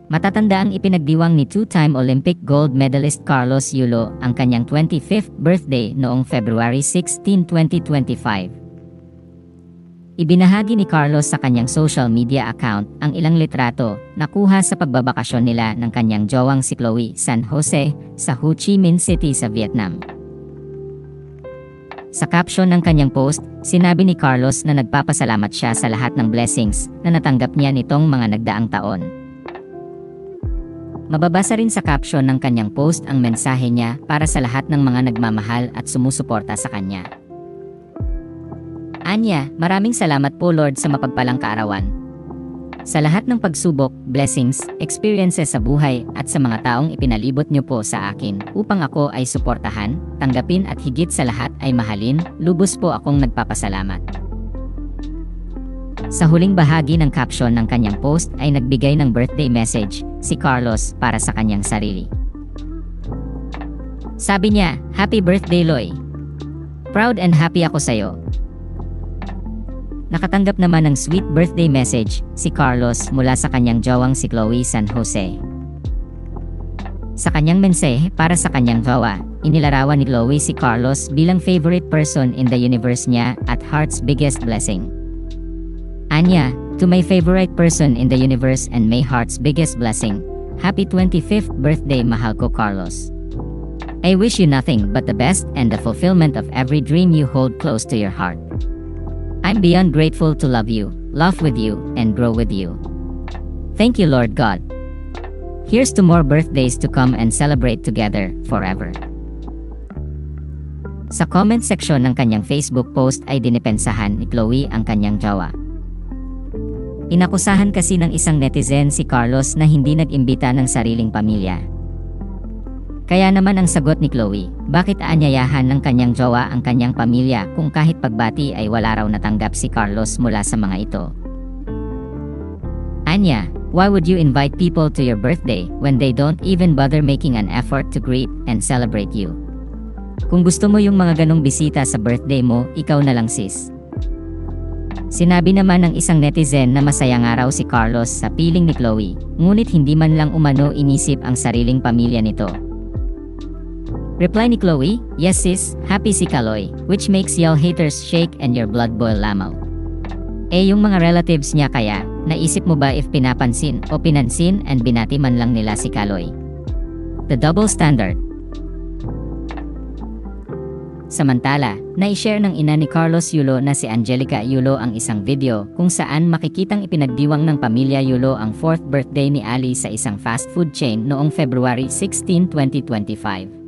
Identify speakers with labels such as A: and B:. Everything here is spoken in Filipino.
A: Matatanda ang ipinagdiwang ni two-time Olympic gold medalist Carlos Yulo ang kanyang 25th birthday noong February 16, 2025. Ibinahagi ni Carlos sa kanyang social media account ang ilang litrato na kuha sa pagbabakasyon nila ng kanyang jowang si Chloe San Jose sa Ho Chi Minh City sa Vietnam. Sa caption ng kanyang post, sinabi ni Carlos na nagpapasalamat siya sa lahat ng blessings na natanggap niya nitong mga nagdaang taon. Mababasa rin sa caption ng kanyang post ang mensahe niya para sa lahat ng mga nagmamahal at sumusuporta sa kanya. Anya, maraming salamat po Lord sa mapagpalang kaarawan. Sa lahat ng pagsubok, blessings, experiences sa buhay at sa mga taong ipinalibot niyo po sa akin upang ako ay suportahan, tanggapin at higit sa lahat ay mahalin, lubos po akong nagpapasalamat. Sa huling bahagi ng caption ng kanyang post ay nagbigay ng birthday message si Carlos para sa kanyang sarili. Sabi niya, "Happy birthday Loy. Proud and happy ako sa'yo." Nakatanggap naman ng sweet birthday message si Carlos mula sa kanyang jowang si Chloe San Jose. Sa kanyang mensahe para sa kanyang jowa, inilarawan ni Chloe si Carlos bilang favorite person in the universe niya at heart's biggest blessing. Anya, to my favorite person in the universe and my heart's biggest blessing, happy 25th birthday mahal ko Carlos. I wish you nothing but the best and the fulfillment of every dream you hold close to your heart. I'm beyond grateful to love you, laugh with you, and grow with you. Thank you Lord God. Here's to more birthdays to come and celebrate together, forever. Sa comment section ng kanyang Facebook post ay dinipensahan ni Chloe ang kanyang jowa. Inakusahan kasi ng isang netizen si Carlos na hindi nag-imbita ng sariling pamilya. Kaya naman ang sagot ni Chloe, bakit aanyayahan ng kanyang jowa ang kanyang pamilya kung kahit pagbati ay wala raw natanggap si Carlos mula sa mga ito? Anya, why would you invite people to your birthday when they don't even bother making an effort to greet and celebrate you? Kung gusto mo yung mga ganong bisita sa birthday mo, ikaw na lang sis. Sinabi naman ng isang netizen na masaya nga raw si Carlos sa piling ni Chloe, ngunit hindi man lang umano inisip ang sariling pamilya nito. Reply ni Chloe, yes sis, happy si Kaloy, which makes y'all haters shake and your blood boil lamaw. Yung mga relatives niya kaya, naisip mo ba if pinapansin o pinansin and binati man lang nila si Kaloy? The double standard. Samantala, na-share ng ina ni Carlos Yulo na si Angelica Yulo ang isang video kung saan makikitang ipinagdiwang ng pamilya Yulo ang 4th birthday ni Ali sa isang fast food chain noong February 16, 2025.